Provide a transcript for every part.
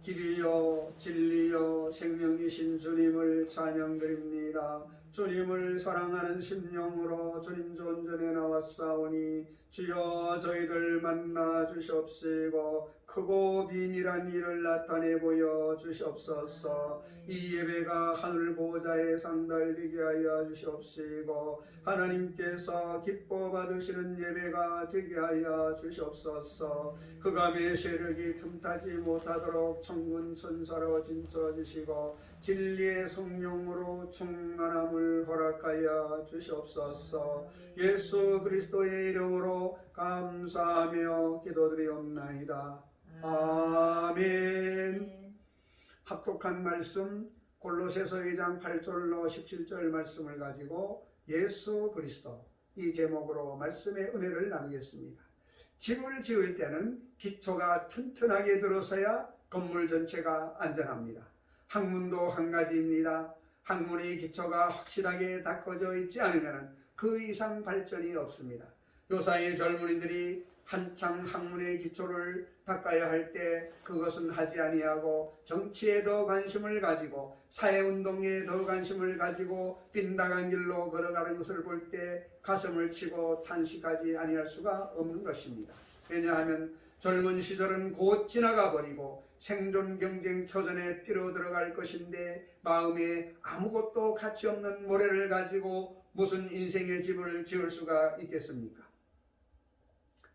길이요 진리요 생명이신 주님을 찬양드립니다. 주님을 사랑하는 심령으로 주님 존전에 나왔사오니 주여 저희들 만나 주시옵시고 크고 비밀한 일을 나타내 보여 주시옵소서. 이 예배가 하늘 보좌에 상달되게 하여 주시옵시고 하나님께서 기뻐 받으시는 예배가 되게 하여 주시옵소서. 흑암의 세력이 틈타지 못하도록 천군 천사로 진쳐주시고 진리의 성령으로 충만함을 허락하여 주시옵소서. 예수 그리스도의 이름으로 감사하며 기도드리옵나이다. 아멘. 합독한 말씀 골로새서 2장 8절로 17절 말씀을 가지고 예수 그리스도 이 제목으로 말씀의 은혜를 나누겠습니다. 집을 지을 때는 기초가 튼튼하게 들어서야 건물 전체가 안전합니다. 학문도 한 가지입니다. 학문의 기초가 확실하게 닦아져 있지 않으면 그 이상 발전이 없습니다. 요사이 젊은이들이 한창 학문의 기초를 닦아야 할 때 그것은 하지 아니하고 정치에 더 관심을 가지고 사회운동에 더 관심을 가지고 빈당한 길로 걸어가는 것을 볼 때 가슴을 치고 탄식하지 아니할 수가 없는 것입니다. 왜냐하면 젊은 시절은 곧 지나가 버리고 생존 경쟁 초전에 뛰어 들어갈 것인데 마음에 아무것도 가치 없는 모래를 가지고 무슨 인생의 집을 지을 수가 있겠습니까?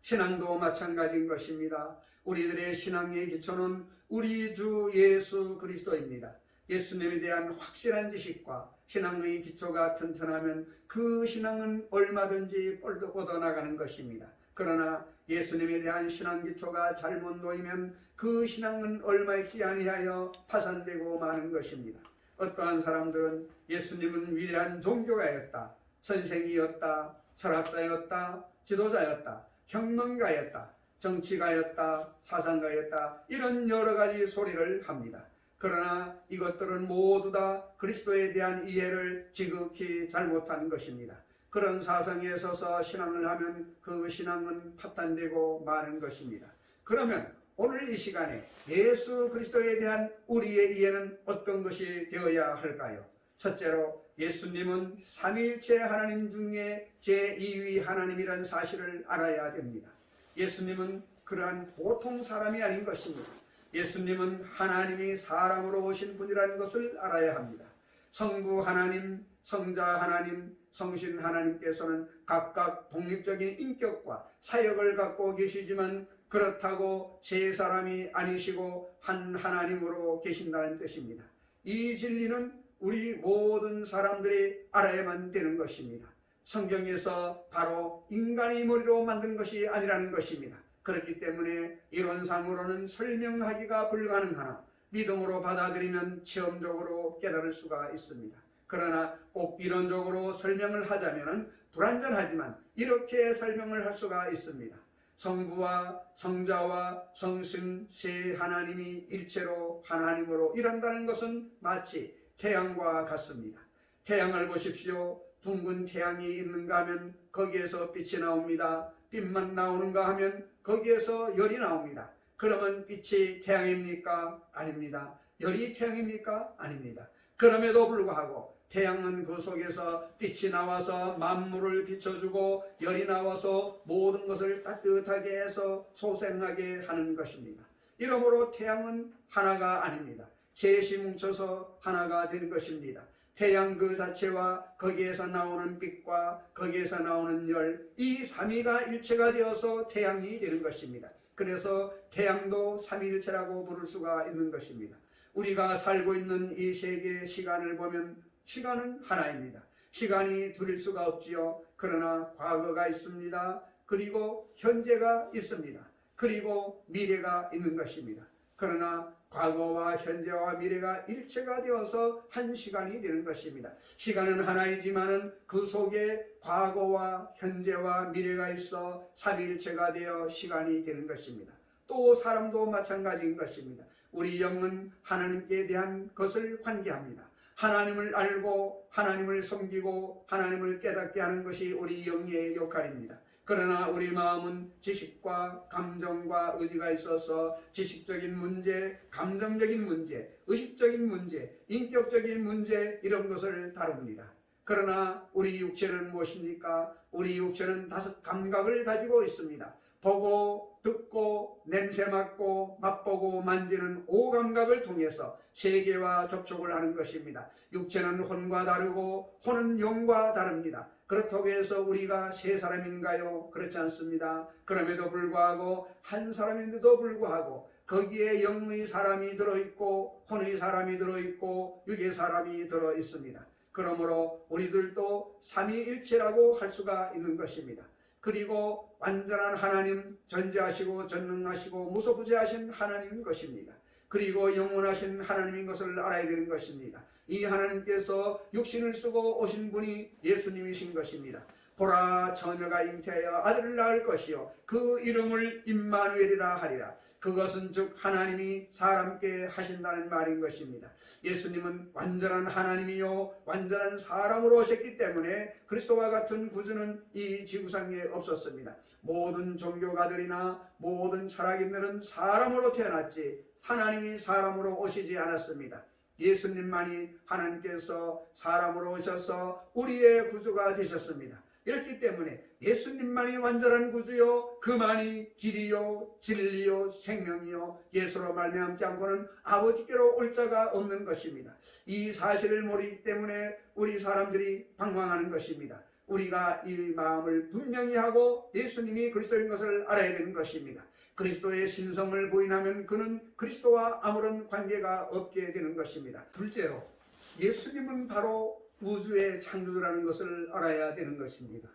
신앙도 마찬가지인 것입니다. 우리들의 신앙의 기초는 우리 주 예수 그리스도입니다. 예수님에 대한 확실한 지식과 신앙의 기초가 튼튼하면 그 신앙은 얼마든지 뻗어나가는 것입니다. 그러나 예수님에 대한 신앙 기초가 잘못 놓이면 그 신앙은 얼마 있지 아니하여 파산되고 마는 것입니다. 어떠한 사람들은 예수님은 위대한 종교가였다, 선생이었다, 철학자였다, 지도자였다, 혁명가였다, 정치가였다, 사상가였다, 이런 여러 가지 소리를 합니다. 그러나 이것들은 모두 다 그리스도에 대한 이해를 지극히 잘못한 것입니다. 그런 사상에 서서 신앙을 하면 그 신앙은 파탄되고 마는 것입니다. 그러면 오늘 이 시간에 예수 그리스도에 대한 우리의 이해는 어떤 것이 되어야 할까요? 첫째로 예수님은 삼위일체 하나님 중에 제2위 하나님이라는 사실을 알아야 됩니다. 예수님은 그러한 보통 사람이 아닌 것입니다. 예수님은 하나님이 사람으로 오신 분이라는 것을 알아야 합니다. 성부 하나님, 성자 하나님, 성신 하나님께서는 각각 독립적인 인격과 사역을 갖고 계시지만 그렇다고 세 사람이 아니시고 한 하나님으로 계신다는 뜻입니다. 이 진리는 우리 모든 사람들이 알아야만 되는 것입니다. 성경에서 바로 인간의 머리로 만든 것이 아니라는 것입니다. 그렇기 때문에 이론상으로는 설명하기가 불가능하나 믿음으로 받아들이면 체험적으로 깨달을 수가 있습니다. 그러나 꼭 이론적으로 설명을 하자면 불완전하지만 이렇게 설명을 할 수가 있습니다. 성부와 성자와 성신 세 하나님이 일체로 하나님으로 일한다는 것은 마치 태양과 같습니다. 태양을 보십시오. 둥근 태양이 있는가 하면 거기에서 빛이 나옵니다. 빛만 나오는가 하면 거기에서 열이 나옵니다. 그러면 빛이 태양입니까? 아닙니다. 열이 태양입니까? 아닙니다. 그럼에도 불구하고 태양은 그 속에서 빛이 나와서 만물을 비춰주고 열이 나와서 모든 것을 따뜻하게 해서 소생하게 하는 것입니다. 이러므로 태양은 하나가 아닙니다. 셋이 뭉쳐서 하나가 된 것입니다. 태양 그 자체와 거기에서 나오는 빛과 거기에서 나오는 열, 이 삼위가 일체가 되어서 태양이 되는 것입니다. 그래서 태양도 삼위일체라고 부를 수가 있는 것입니다. 우리가 살고 있는 이 세계의 시간을 보면 시간은 하나입니다. 시간이 둘일 수가 없지요. 그러나 과거가 있습니다. 그리고 현재가 있습니다. 그리고 미래가 있는 것입니다. 그러나 과거와 현재와 미래가 일체가 되어서 한 시간이 되는 것입니다. 시간은 하나이지만은 그 속에 과거와 현재와 미래가 있어 삼위일체가 되어 시간이 되는 것입니다. 또 사람도 마찬가지인 것입니다. 우리 영은 하나님께 대한 것을 관계합니다. 하나님을 알고 하나님을 섬기고 하나님을 깨닫게 하는 것이 우리 영의 역할입니다. 그러나 우리 마음은 지식과 감정과 의지가 있어서 지식적인 문제, 감정적인 문제, 의식적인 문제, 인격적인 문제 이런 것을 다룹니다. 그러나 우리 육체는 무엇입니까? 우리 육체는 5 감각을 가지고 있습니다. 보고, 듣고, 냄새 맡고, 맛보고, 만지는 5 감각을 통해서 세계와 접촉을 하는 것입니다. 육체는 혼과 다르고 혼은 영과 다릅니다. 그렇다고 해서 우리가 3 사람인가요? 그렇지 않습니다. 그럼에도 불구하고 한 사람인데도 불구하고 거기에 영의 사람이 들어있고 혼의 사람이 들어있고 육의 사람이 들어있습니다. 그러므로 우리들도 삼위일체라고 할 수가 있는 것입니다. 그리고 완전한 하나님, 전지하시고 전능하시고 무소부재하신 하나님인 것입니다. 그리고 영원하신 하나님인 것을 알아야 되는 것입니다. 이 하나님께서 육신을 쓰고 오신 분이 예수님이신 것입니다. 보라, 처녀가 잉태하여 아들을 낳을 것이요 그 이름을 임마누엘이라 하리라. 그것은 즉 하나님이 사람께 하신다는 말인 것입니다. 예수님은 완전한 하나님이요 완전한 사람으로 오셨기 때문에 그리스도와 같은 구주는 이 지구상에 없었습니다. 모든 종교가들이나 모든 철학인들은 사람으로 태어났지 하나님이 사람으로 오시지 않았습니다. 예수님만이 하나님께서 사람으로 오셔서 우리의 구주가 되셨습니다. 이렇기 때문에 예수님만이 완전한 구주요 그만이 길이요 진리요 생명이요 예수로 말미암지 않고는 아버지께로 올 자가 없는 것입니다. 이 사실을 모르기 때문에 우리 사람들이 방황하는 것입니다. 우리가 이 마음을 분명히 하고 예수님이 그리스도인 것을 알아야 되는 것입니다. 그리스도의 신성을 부인하면 그는 그리스도와 아무런 관계가 없게 되는 것입니다. 둘째로 예수님은 바로 우주의 창조주라는 것을 알아야 되는 것입니다.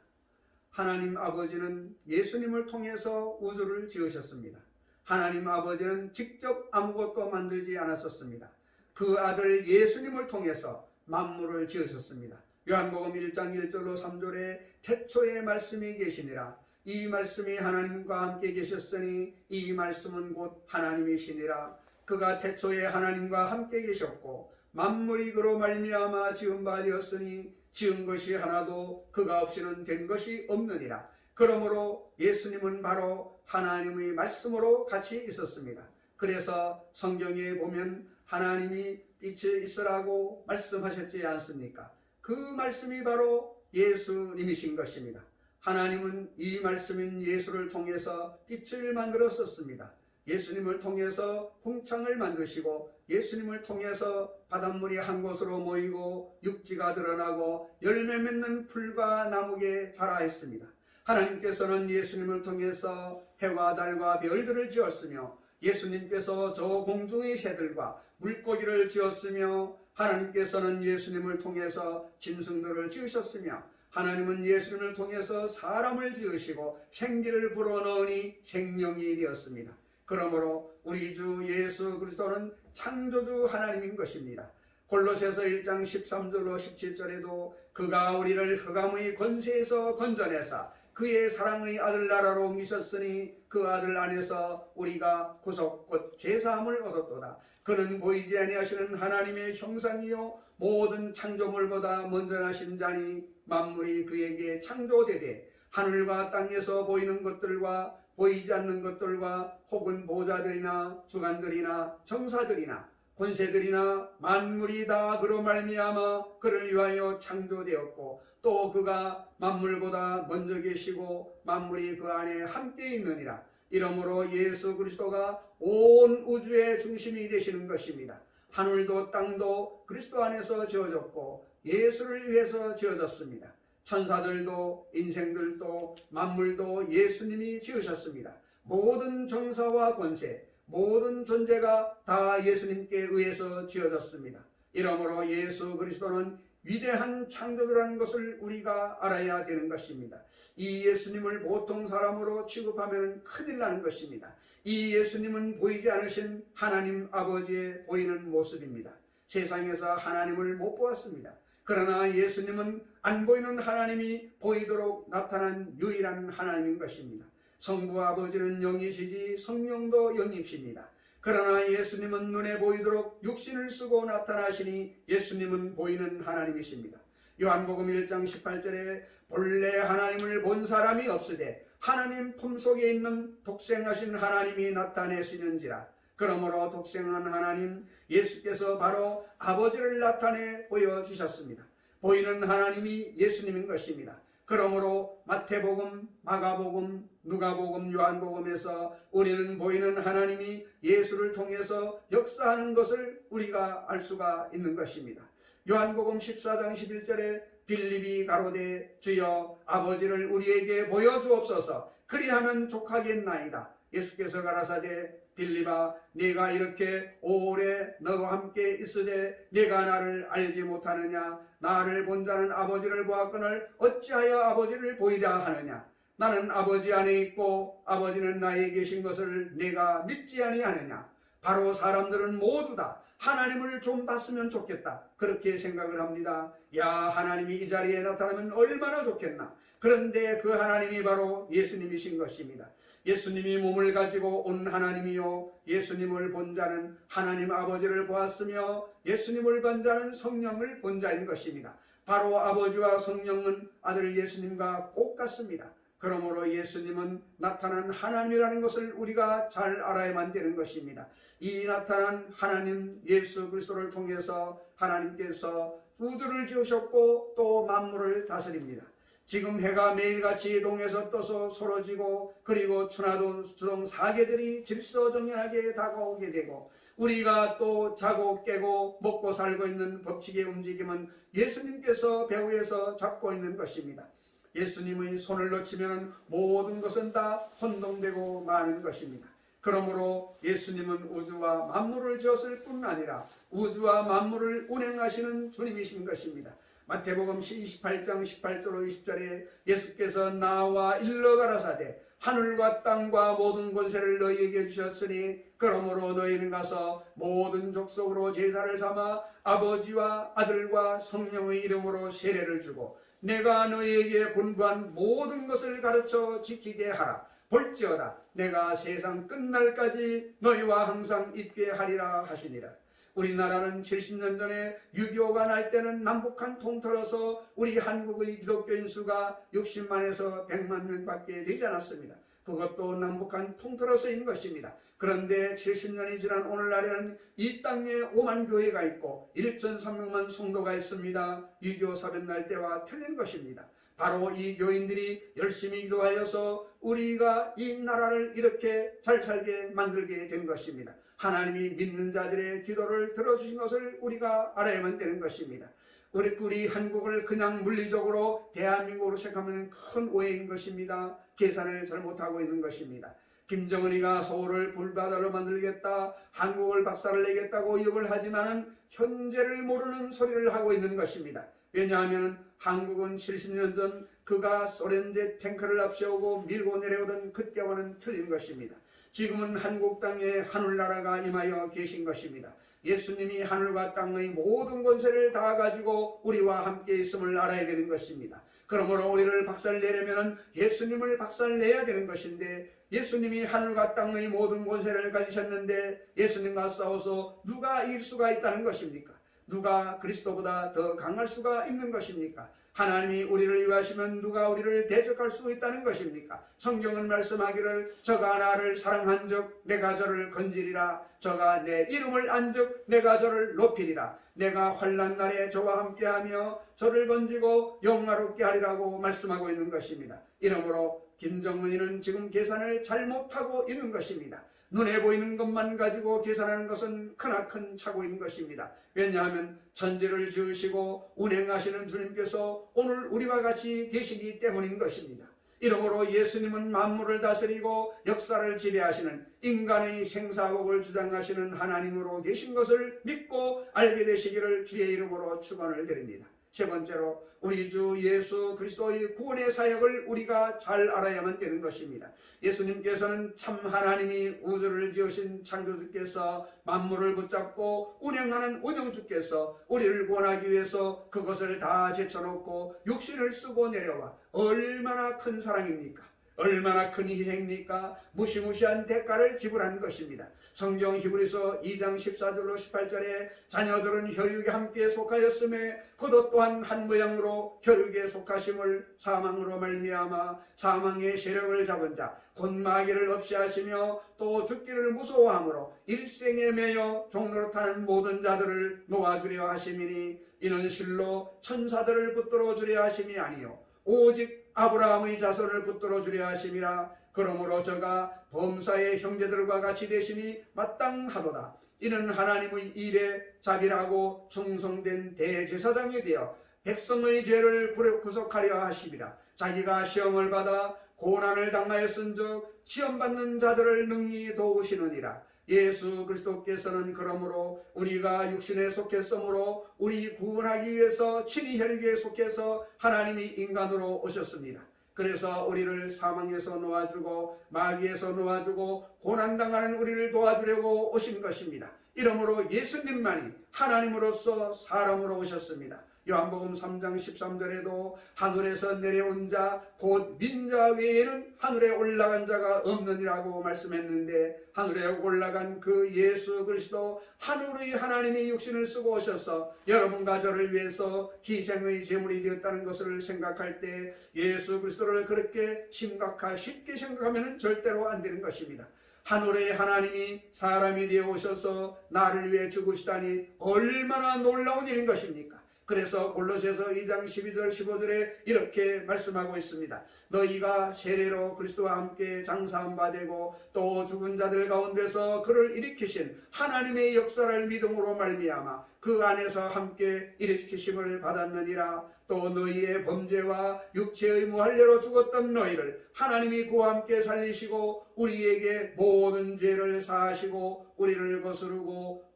하나님 아버지는 예수님을 통해서 우주를 지으셨습니다. 하나님 아버지는 직접 아무것도 만들지 않았었습니다. 그 아들 예수님을 통해서 만물을 지으셨습니다. 요한복음 1장 1절로 3절에 태초에 말씀이 계시니라. 이 말씀이 하나님과 함께 계셨으니 이 말씀은 곧 하나님이시니라. 그가 태초에 하나님과 함께 계셨고 만물이 그로 말미암아 지은 바 되었으니 지은 것이 하나도 그가 없이는 된 것이 없느니라. 그러므로 예수님은 바로 하나님의 말씀으로 같이 있었습니다. 그래서 성경에 보면 하나님이 빛이 있으라고 말씀하셨지 않습니까? 그 말씀이 바로 예수님이신 것입니다. 하나님은 이 말씀인 예수를 통해서 빛을 만들었었습니다. 예수님을 통해서 궁창을 만드시고 예수님을 통해서 바닷물이 한 곳으로 모이고 육지가 드러나고 열매 맺는 풀과 나무에 자라했습니다. 하나님께서는 예수님을 통해서 해와 달과 별들을 지었으며 예수님께서 저 공중의 새들과 물고기를 지었으며 하나님께서는 예수님을 통해서 짐승들을 지으셨으며 하나님은 예수님을 통해서 사람을 지으시고 생기를 불어넣으니 생명이 되었습니다. 그러므로 우리 주 예수 그리스도는 창조주 하나님인 것입니다. 골로새서 1장 13절로 17절에도 그가 우리를 흑암의 권세에서 건져내사 그의 사랑의 아들 나라로 옮기셨으니 그 아들 안에서 우리가 구속 곧 죄사함을 얻었도다. 그는 보이지 아니하시는 하나님의 형상이요 모든 창조물보다 먼저 나신 자니 만물이 그에게 창조되되 하늘과 땅에서 보이는 것들과 보이지 않는 것들과 혹은 보좌들이나 주관들이나 정사들이나 권세들이나 만물이 다 그로 말미암아 그를 위하여 창조되었고 또 그가 만물보다 먼저 계시고 만물이 그 안에 함께 있느니라. 이러므로 예수 그리스도가 온 우주의 중심이 되시는 것입니다. 하늘도 땅도 그리스도 안에서 지어졌고 예수를 위해서 지어졌습니다. 천사들도 인생들도 만물도 예수님이 지으셨습니다. 모든 정사와 권세, 모든 존재가 다 예수님께 의해서 지어졌습니다. 이러므로 예수 그리스도는 위대한 창조주라는 것을 우리가 알아야 되는 것입니다. 이 예수님을 보통 사람으로 취급하면 큰일 나는 것입니다. 이 예수님은 보이지 않으신 하나님 아버지의 보이는 모습입니다. 세상에서 하나님을 못 보았습니다. 그러나 예수님은 안 보이는 하나님이 보이도록 나타난 유일한 하나님인 것입니다. 성부 아버지는 영이시지 성령도 영이십니다. 그러나 예수님은 눈에 보이도록 육신을 쓰고 나타나시니 예수님은 보이는 하나님이십니다. 요한복음 1장 18절에 본래 하나님을 본 사람이 없으되 하나님 품속에 있는 독생하신 하나님이 나타내시는지라. 그러므로 독생한 하나님 예수께서 바로 아버지를 나타내 보여주셨습니다. 보이는 하나님이 예수님인 것입니다. 그러므로 마태복음, 마가복음, 누가복음, 요한복음에서 우리는 보이는 하나님이 예수를 통해서 역사하는 것을 우리가 알 수가 있는 것입니다. 요한복음 14장 11절에 빌립이 가로되 주여 아버지를 우리에게 보여주옵소서 그리하면 족하겠나이다. 예수께서 가라사대 빌립아 네가 이렇게 오래 너와 함께 있으되 네가 나를 알지 못하느냐. 나를 본 자는 아버지를 보았거늘 어찌하여 아버지를 보이라 하느냐. 나는 아버지 안에 있고 아버지는 나에 계신 것을 네가 믿지 아니하느냐. 바로 사람들은 모두 다 하나님을 좀 봤으면 좋겠다 그렇게 생각을 합니다. 야, 하나님이 이 자리에 나타나면 얼마나 좋겠나. 그런데 그 하나님이 바로 예수님이신 것입니다. 예수님이 몸을 가지고 온 하나님이요 예수님을 본 자는 하나님 아버지를 보았으며 예수님을 본 자는 성령을 본 자인 것입니다. 바로 아버지와 성령은 아들 예수님과 똑같습니다. 그러므로 예수님은 나타난 하나님이라는 것을 우리가 잘 알아야만 되는 것입니다. 이 나타난 하나님 예수 그리스도를 통해서 하나님께서 우주를 지으셨고 또 만물을 다스립니다. 지금 해가 매일같이 동에서 떠서 서러지고 그리고 천하도 주동 사계들이 질서정연하게 다가오게 되고 우리가 또 자고 깨고 먹고 살고 있는 법칙의 움직임은 예수님께서 배후에서 잡고 있는 것입니다. 예수님의 손을 놓치면 모든 것은 다 혼동되고 마는 것입니다. 그러므로 예수님은 우주와 만물을 지었을 뿐 아니라 우주와 만물을 운행하시는 주님이신 것입니다. 마태복음 28장 18절 20절에 예수께서 나와 일러 가라사대 하늘과 땅과 모든 권세를 너희에게 주셨으니 그러므로 너희는 가서 모든 족속으로 제사를 삼아 아버지와 아들과 성령의 이름으로 세례를 주고 내가 너희에게 분부한 모든 것을 가르쳐 지키게 하라. 볼지어다 내가 세상 끝날까지 너희와 항상 있게 하리라 하시니라. 우리나라는 70년 전에 6.25가 날 때는 남북한 통틀어서 우리 한국의 기독교인 수가 60만에서 100만 명밖에 되지 않았습니다. 그것도 남북한 통틀어서인 것입니다. 그런데 70년이 지난 오늘날에는 이 땅에 5만 교회가 있고 1,300만 성도가 있습니다. 6.25 사변 날 때와 틀린 것입니다. 바로 이 교인들이 열심히 기도하여서 우리가 이 나라를 이렇게 잘 살게 만들게 된 것입니다. 하나님이 믿는 자들의 기도를 들어주신 것을 우리가 알아야만 되는 것입니다. 우리 한국을 그냥 물리적으로 대한민국으로 생각하면 큰 오해인 것입니다. 계산을 잘못하고 있는 것입니다. 김정은이가 서울을 불바다로 만들겠다, 한국을 박살내겠다고 의혹을 하지만은 현재를 모르는 소리를 하고 있는 것입니다. 왜냐하면 한국은 70년 전 그가 소련제 탱크를 앞세우고 밀고 내려오던 그때와는 틀린 것입니다. 지금은 한국 땅에 하늘나라가 임하여 계신 것입니다. 예수님이 하늘과 땅의 모든 권세를 다 가지고 우리와 함께 있음을 알아야 되는 것입니다. 그러므로 우리를 박살내려면 예수님을 박살내야 되는 것인데 예수님이 하늘과 땅의 모든 권세를 가지셨는데 예수님과 싸워서 누가 이길 수가 있다는 것입니까? 누가 그리스도보다 더 강할 수가 있는 것입니까? 하나님이 우리를 위하시면 누가 우리를 대적할 수 있다는 것입니까? 성경은 말씀하기를 저가 나를 사랑한 적 내가 저를 건지리라. 저가 내 이름을 안 적 내가 저를 높이리라. 내가 환난 날에 저와 함께하며 저를 건지고 영화롭게 하리라고 말씀하고 있는 것입니다. 이러므로 김정은이는 지금 계산을 잘못하고 있는 것입니다. 눈에 보이는 것만 가지고 계산하는 것은 크나큰 착오인 것입니다. 왜냐하면 천지를 지으시고 운행하시는 주님께서 오늘 우리와 같이 계시기 때문인 것입니다. 이러므로 예수님은 만물을 다스리고 역사를 지배하시는 인간의 생사복을 주장하시는 하나님으로 계신 것을 믿고 알게 되시기를 주의 이름으로 축원을 드립니다. 세 번째로 우리 주 예수 그리스도의 구원의 사역을 우리가 잘 알아야만 되는 것입니다. 예수님께서는 참 하나님이 우주를 지으신 창조주께서 만물을 붙잡고 운행하는 운영주께서 우리를 구원하기 위해서 그것을 다 제쳐놓고 육신을 쓰고 내려와 얼마나 큰 사랑입니까? 얼마나 큰 희생입니까? 무시무시한 대가를 지불한 것입니다. 성경 히브리서 2장 14절로 18절에 자녀들은 혈육에 함께 속하였음에 그도 또한 한 모양으로 혈육에 속하심을 사망으로 말미암아 사망의 세력을 잡은 자 곧 마귀를 없이 하시며 또 죽기를 무서워함으로 일생에 매여 종로로 타는 모든 자들을 놓아주려 하심이니 이는 실로 천사들을 붙들어 주려 하심이 아니요 오직 아브라함의 자손을 붙들어 주려 하심이라. 그러므로 저가 범사의 형제들과 같이 되심이 마땅하도다. 이는 하나님의 일에 자비라고 충성된 대제사장이 되어 백성의 죄를 구속하려 하심이라. 자기가 시험을 받아 고난을 당하였은즉 시험받는 자들을 능히 도우시느니라. 예수 그리스도께서는 그러므로 우리가 육신에 속했으므로 우리 구원하기 위해서 친히 혈육에 속해서 하나님이 인간으로 오셨습니다. 그래서 우리를 사망에서 놓아주고 마귀에서 놓아주고 고난당하는 우리를 도와주려고 오신 것입니다. 이러므로 예수님만이 하나님으로서 사람으로 오셨습니다. 요한복음 3장 13절에도 하늘에서 내려온 자 곧 민자 외에는 하늘에 올라간 자가 없느니라고 말씀했는데 하늘에 올라간 그 예수 그리스도 하늘의 하나님이 육신을 쓰고 오셔서 여러분과 저를 위해서 희생의 제물이 되었다는 것을 생각할 때 예수 그리스도를 그렇게 쉽게 생각하면 절대로 안 되는 것입니다. 하늘의 하나님이 사람이 되어 오셔서 나를 위해 죽으시다니 얼마나 놀라운 일인 것입니까? 그래서 골로새서 2장 12절 15절에 이렇게 말씀하고 있습니다. 너희가 세례로 그리스도와 함께 장사한 바 되고 또 죽은 자들 가운데서 그를 일으키신 하나님의 역사를 믿음으로 말미암아 그 안에서 함께 일으키심을 받았느니라. 또 너희의 범죄와 육체의 무할례로 죽었던 너희를 하나님이 그와 함께 살리시고 우리에게 모든 죄를 사하시고 우리를 거스르고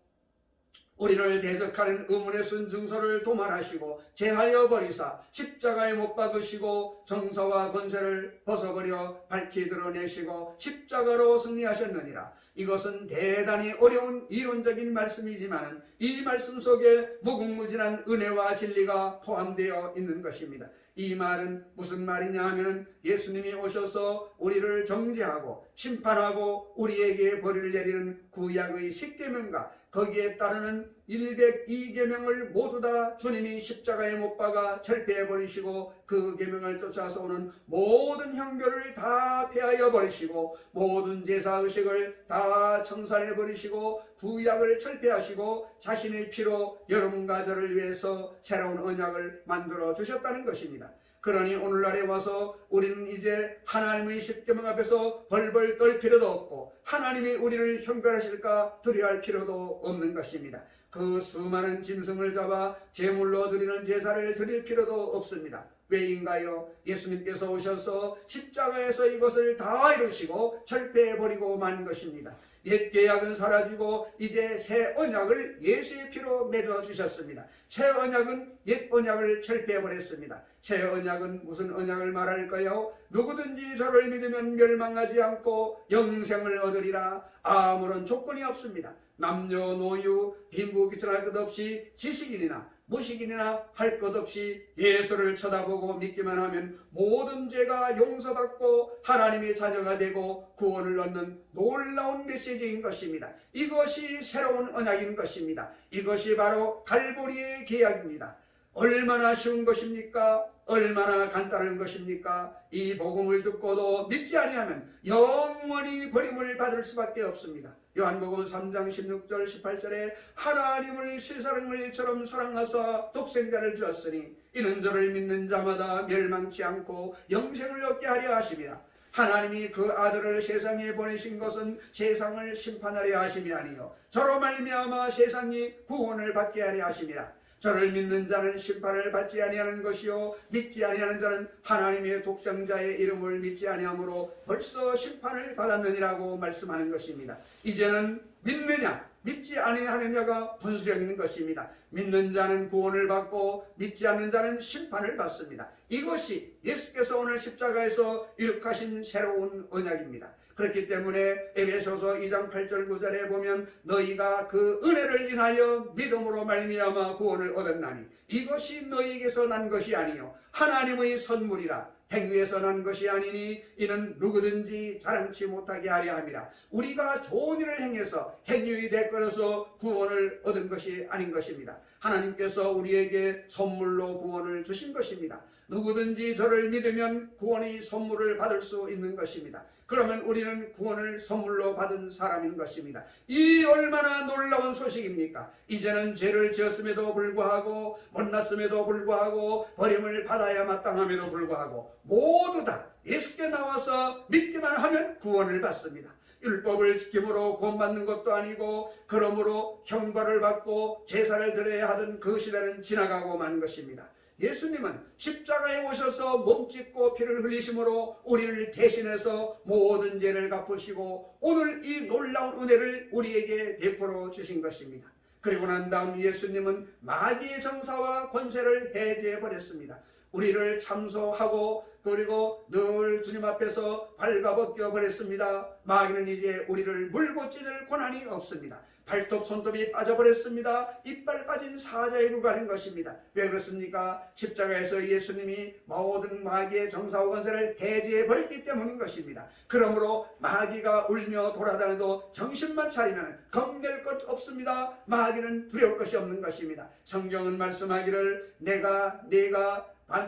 우리를 대적하는 의문의 쓴 증서를 도말하시고 제하여 버리사 십자가에 못 박으시고 정사와 권세를 벗어버려 밝히 드러내시고 십자가로 승리하셨느니라. 이것은 대단히 어려운 이론적인 말씀이지만 이 말씀 속에 무궁무진한 은혜와 진리가 포함되어 있는 것입니다. 이 말은 무슨 말이냐 하면 예수님이 오셔서 우리를 정죄하고 심판하고 우리에게 벌을 내리는 구약의 10계명과 거기에 따르는 102계명을 모두 다 주님이 십자가에 못 박아 철폐해 버리시고 그 계명을 쫓아서 오는 모든 형벌을 다 폐하여 버리시고 모든 제사의식을 다 청산해 버리시고 구약을 철폐하시고 자신의 피로 여러분과 저를 위해서 새로운 언약을 만들어 주셨다는 것입니다. 그러니 오늘날에 와서 우리는 이제 하나님의 십계명 앞에서 벌벌 떨 필요도 없고 하나님이 우리를 형벌하실까 두려워할 필요도 없는 것입니다. 그 수많은 짐승을 잡아 제물로 드리는 제사를 드릴 필요도 없습니다. 왜인가요? 예수님께서 오셔서 십자가에서 이것을 다 이루시고 철폐해버리고 만 것입니다. 옛 계약은 사라지고 이제 새 언약을 예수의 피로 맺어 주셨습니다. 새 언약은 옛 언약을 철폐해버렸습니다. 새 언약은 무슨 언약을 말할까요? 누구든지 저를 믿으면 멸망하지 않고 영생을 얻으리라. 아무런 조건이 없습니다. 남녀노유 빈부귀천할 것 없이 지식인이나 무식인이나 할 것 없이 예수를 쳐다보고 믿기만 하면 모든 죄가 용서받고 하나님의 자녀가 되고 구원을 얻는 놀라운 메시지인 것입니다. 이것이 새로운 언약인 것입니다. 이것이 바로 갈보리의 계약입니다. 얼마나 쉬운 것입니까? 얼마나 간단한 것입니까? 이 복음을 듣고도 믿지 아니하면 영원히 버림을 받을 수밖에 없습니다. 요한복음 3장 16절 18절에 하나님을 세상을 일처럼 사랑하사 독생자를 주었으니 이는 저를 믿는 자마다 멸망치 않고 영생을 얻게 하려 하심이라. 하나님이 그 아들을 세상에 보내신 것은 세상을 심판하려 하심이 아니요 저로 말미암아 세상이 구원을 받게 하려 하심이라. 저를 믿는 자는 심판을 받지 아니하는 것이요 믿지 아니하는 자는 하나님의 독생자의 이름을 믿지 아니하므로 벌써 심판을 받았느니라고 말씀하는 것입니다. 이제는 믿느냐 믿지 아니하느냐가 분수령인 것입니다. 믿는 자는 구원을 받고 믿지 않는 자는 심판을 받습니다. 이것이 예수께서 오늘 십자가에서 이룩하신 새로운 언약입니다. 그렇기 때문에 에베소서 2장 8절 9절에 보면 너희가 그 은혜를 인하여 믿음으로 말미암아 구원을 얻었나니 이것이 너희에게서 난 것이 아니요 하나님의 선물이라. 행위에서 난 것이 아니니 이는 누구든지 자랑치 못하게 하려 함이라. 우리가 좋은 일을 행해서 행위의 대가로서 구원을 얻은 것이 아닌 것입니다. 하나님께서 우리에게 선물로 구원을 주신 것입니다. 누구든지 저를 믿으면 구원의 선물을 받을 수 있는 것입니다. 그러면 우리는 구원을 선물로 받은 사람인 것입니다. 이 얼마나 놀라운 소식입니까? 이제는 죄를 지었음에도 불구하고 못났음에도 불구하고 버림을 받아야 마땅함에도 불구하고 모두 다 예수께 나와서 믿기만 하면 구원을 받습니다. 율법을 지킴으로 구원받는 것도 아니고 그러므로 형벌을 받고 제사를 드려야 하던 그 시대는 지나가고 만 것입니다. 예수님은 십자가에 오셔서 몸짓고 피를 흘리심으로 우리를 대신해서 모든 죄를 갚으시고 오늘 이 놀라운 은혜를 우리에게 베풀어 주신 것입니다. 그리고 난 다음 예수님은 마귀의 정사와 권세를 해제해 버렸습니다. 우리를 참소하고 그리고 늘 주님 앞에서 발가벗겨 버렸습니다. 마귀는 이제 우리를 물고 찢을 권한이 없습니다. 발톱 손톱이 빠져버렸습니다. 이빨 빠진 사자의 불과한 것입니다. 왜 그렇습니까? 십자가에서 예수님이 모든 마귀의 정사와 권세를 해제해 버렸기 때문인 것입니다. 그러므로 마귀가 울며 돌아다녀도 정신만 차리면 겁낼 것 없습니다. 마귀는 두려울 것이 없는 것입니다. 성경은 말씀하기를 내가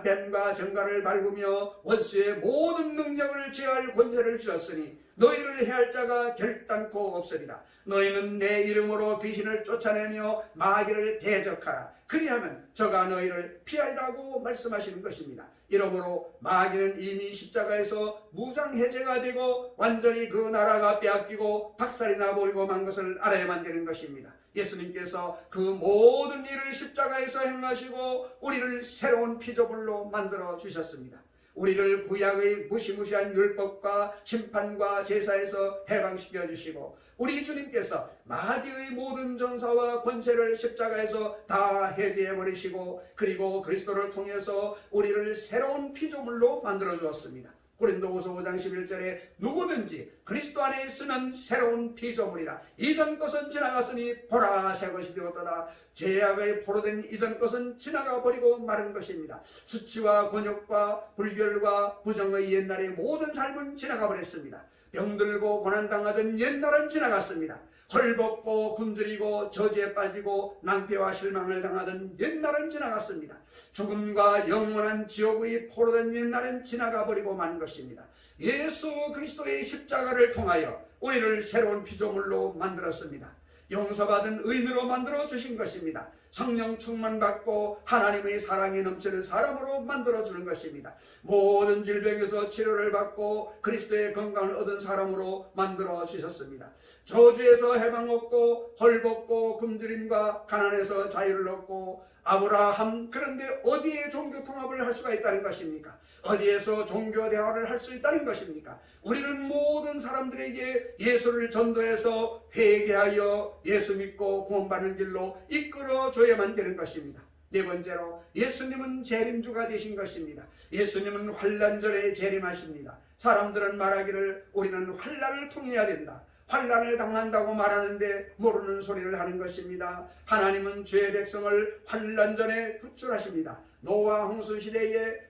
뱀과 정갈을 밟으며 원수의 모든 능력을 제어할 권세를 주었으니 너희를 해할 자가 결단코 없으리라. 너희는 내 이름으로 귀신을 쫓아내며 마귀를 대적하라. 그리하면 저가 너희를 피하리라고 말씀하시는 것입니다. 이러므로 마귀는 이미 십자가에서 무장해제가 되고 완전히 그 나라가 빼앗기고 박살이 나버리고 만 것을 알아야만 되는 것입니다. 예수님께서 그 모든 일을 십자가에서 행하시고 우리를 새로운 피조물로 만들어 주셨습니다. 우리를 구약의 무시무시한 율법과 심판과 제사에서 해방시켜 주시고 우리 주님께서 마귀의 모든 전사와 권세를 십자가에서 다 해제해 버리시고 그리고 그리스도를 통해서 우리를 새로운 피조물로 만들어 주었습니다. 고린도후서 5장 11절에 누구든지 그리스도 안에 있으면 새로운 피조물이라. 이전 것은 지나갔으니 보라 새 것이 되었도다. 죄악의 포로된 이전 것은 지나가 버리고 마른 것입니다. 수치와 곤욕과 불결과 부정의 옛날의 모든 삶은 지나가 버렸습니다. 병들고 고난당하던 옛날은 지나갔습니다. 헐벗고 굶주리고 저주에 빠지고 낭패와 실망을 당하던 옛날은 지나갔습니다. 죽음과 영원한 지옥의 포로된 옛날은 지나가 버리고 만 것입니다. 예수 그리스도의 십자가를 통하여 우리를 새로운 피조물로 만들었습니다. 용서받은 의인으로 만들어 주신 것입니다. 성령 충만받고 하나님의 사랑이 넘치는 사람으로 만들어주는 것입니다. 모든 질병에서 치료를 받고 그리스도의 건강을 얻은 사람으로 만들어 주셨습니다. 저주에서 해방 얻고 헐벗고 굶주림과 가난에서 자유를 얻고 아브라함, 그런데 어디에 종교 통합을 할 수가 있다는 것입니까? 어디에서 종교 대화를 할 수 있다는 것입니까? 우리는 모든 사람들에게 예수를 전도해서 회개하여 예수 믿고 구원받는 길로 이끌어 줘야만 되는 것입니다. 네 번째로 예수님은 재림주가 되신 것입니다. 예수님은 환난전에 재림하십니다. 사람들은 말하기를 우리는 환난을 통해야 된다. 환난을 당한다고 말하는데 모르는 소리를 하는 것입니다. 하나님은 죄의 백성을 환난전에 구출하십니다. 노아 홍수 시대에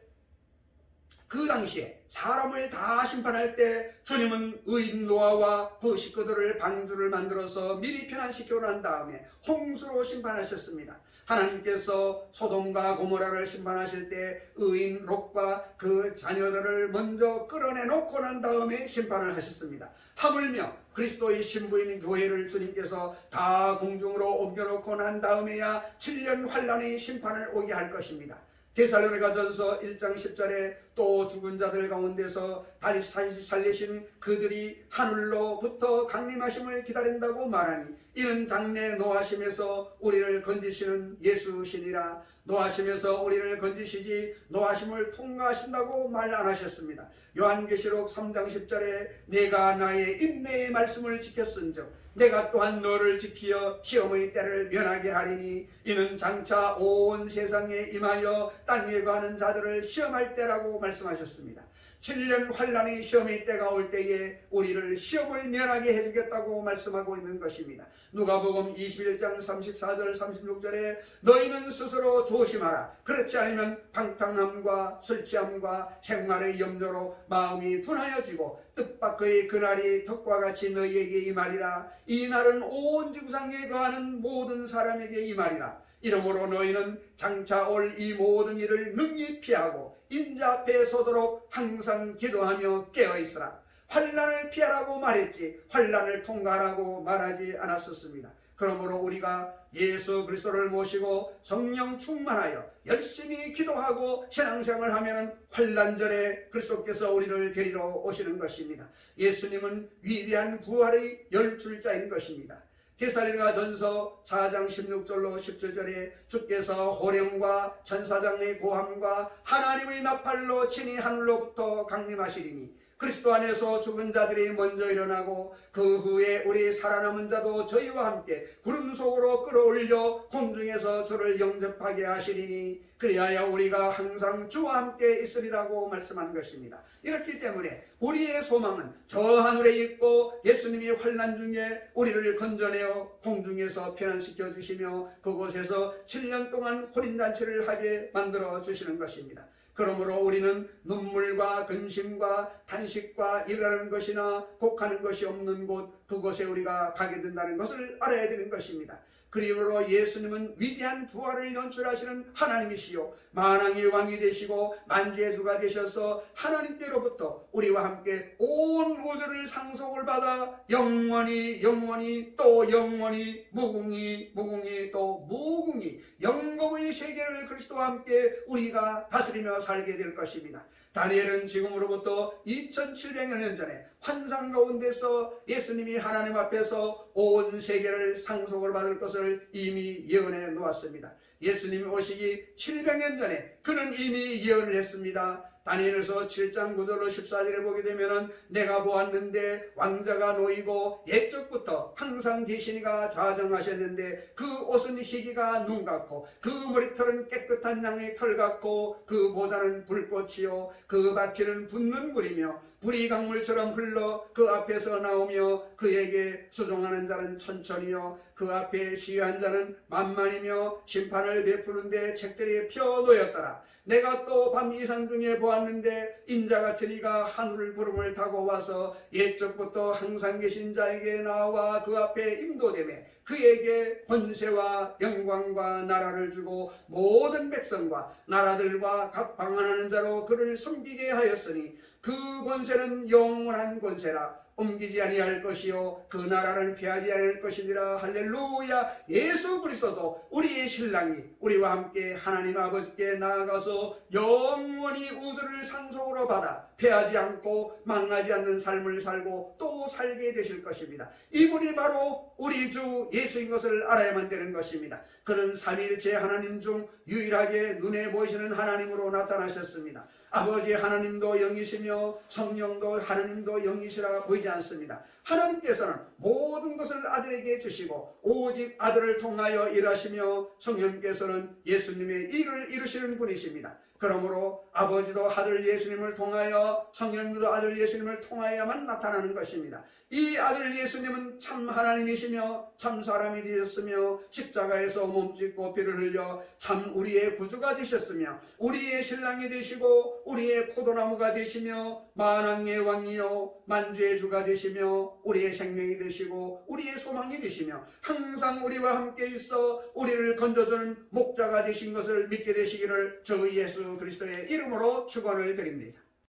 그 당시에 사람을 다 심판할 때 주님은 의인 노아와 그 식구들을 방주를 만들어서 미리 편안시켜 난 다음에 홍수로 심판하셨습니다. 하나님께서 소돔과 고모라를 심판하실 때 의인 롯과 그 자녀들을 먼저 끌어내놓고 난 다음에 심판을 하셨습니다. 하물며 그리스도의 신부인 교회를 주님께서 다 공중으로 옮겨놓고 난 다음에야 7년 환란의 심판을 오게 할 것입니다. 데살로니가전서 1장 10절에 또 죽은 자들 가운데서 다시 살리신 그들이 하늘로부터 강림하심을 기다린다고 말하니 이는 장래 노하심에서 우리를 건지시는 예수시니라. 노하심에서 우리를 건지시지 노하심을 통과하신다고 말 안 하셨습니다. 요한계시록 3장 10절에 내가 나의 인내의 말씀을 지켰은즉 내가 또한 너를 지키어 시험의 때를 면하게 하리니 이는 장차 온 세상에 임하여 땅에 거하는 자들을 시험할 때라고 말씀하셨습니다. 7년 환란의 시험의 때가 올 때에 우리를 시험을 면하게 해주겠다고 말씀하고 있는 것입니다. 누가복음 21장 34절 36절에 너희는 스스로 조심하라. 그렇지 않으면 방탕함과 술 취함과 생활의 염려로 마음이 둔하여지고 뜻밖의 그날이 덕과 같이 너희에게 임하리라. 이 날은 온 지구상에 거하는 모든 사람에게 임하리라. 이러므로 너희는 장차 올 이 모든 일을 능히 피하고 인자 앞에 서도록 항상 기도하며 깨어있으라. 환난을 피하라고 말했지 환난을 통과하라고 말하지 않았었습니다. 그러므로 우리가 예수 그리스도를 모시고 성령 충만하여 열심히 기도하고 신앙생활을 하면 환난절에 그리스도께서 우리를 데리러 오시는 것입니다. 예수님은 위대한 부활의 열출자인 것입니다. 데살로니가 전서 4장 16절로 17절에 주께서 호령과 천사장의 고함과 하나님의 나팔로 친히 하늘로부터 강림하시리니 그리스도 안에서 죽은 자들이 먼저 일어나고 그 후에 우리 살아남은 자도 저희와 함께 구름 속으로 끌어올려 공중에서 주를 영접하게 하시리니 그리하여 우리가 항상 주와 함께 있으리라고 말씀한 것입니다. 이렇기 때문에 우리의 소망은 저 하늘에 있고 예수님이 환난 중에 우리를 건져내어 공중에서 편안시켜 주시며 그곳에서 7년 동안 혼인잔치를 하게 만들어 주시는 것입니다. 그러므로 우리는 눈물과 근심과 탄식과 일하는 것이나 곡하는 것이 없는 곳 그곳에 우리가 가게 된다는 것을 알아야 되는 것입니다. 그러므로 예수님은 위대한 부활을 연출하시는 하나님이시요 만왕의 왕이 되시고 만주의 주가 되셔서 하나님께로부터 우리와 함께 온 우주를 상속을 받아 영원히 또 영원히 무궁히 또 무궁히 영광의 세계를 그리스도와 함께 우리가 다스리며 살게 될 것입니다. 다니엘은 지금으로부터 2700여 년 전에 환상 가운데서 예수님이 하나님 앞에서 온 세계를 상속을 받을 것을 이미 예언해 놓았습니다. 예수님이 오시기 700년 전에 그는 이미 예언을 했습니다. 다니엘서 7장 9절로 14절에 보게 되면은 내가 보았는데 왕자가 놓이고 옛적부터 항상 계시니가 좌정하셨는데 그 옷은 희기가 눈 같고 그 머리털은 깨끗한 양의 털 같고 그 보좌는 불꽃이요 그 바퀴는 붙는 불이며 불이 강물처럼 흘러 그 앞에서 나오며 그에게 수종하는 자는 천천히요 그 앞에 시위한 자는 만만이며 심판을 베푸는데 책들이 펴 놓였더라. 내가 또 밤 이상 중에 보았는데 인자 같은 이가 하늘 구름을 타고 와서 옛적부터 항상 계신 자에게 나와 그 앞에 임도되매 그에게 권세와 영광과 나라를 주고 모든 백성과 나라들과 각 방언하는 자로 그를 섬기게 하였으니 그 권세는 영원한 권세라. 옮기지 아니할 것이요 그 나라는 패하지 않을 것이니라. 할렐루야. 예수 그리스도도 우리의 신랑이 우리와 함께 하나님 아버지께 나아가서 영원히 우주를 상속으로 받아 패하지 않고 망하지 않는 삶을 살고 또 살게 되실 것입니다. 이분이 바로 우리 주 예수인 것을 알아야만 되는 것입니다. 그는 삼위일체 하나님 중 유일하게 눈에 보이시는 하나님으로 나타나셨습니다. 아버지 하나님도 영이시며 성령도 하나님도 영이시라 보이지 않습니다. 하나님께서는 모든 것을 아들에게 주시고 오직 아들을 통하여 일하시며 성령께서는 예수님의 일을 이루시는 분이십니다. 그러므로 아버지도 아들 예수님을 통하여 성령도 아들 예수님을 통하여만 나타나는 것입니다. 이 아들 예수님은 참 하나님이시며 참 사람이 되셨으며 십자가에서 몸짓고 피를 흘려 참 우리의 구주가 되셨으며 우리의 신랑이 되시고 우리의 포도나무가 되시며 만왕의 왕이요 만주의 주가 되시며 우리의 생명이 되시고 우리의 소망이 되시며 항상 우리와 함께 있어 우리를 건져주는 목자가 되신 것을 믿게 되시기를 주 예수 그리스도의 이름으로 축원을 드립니다.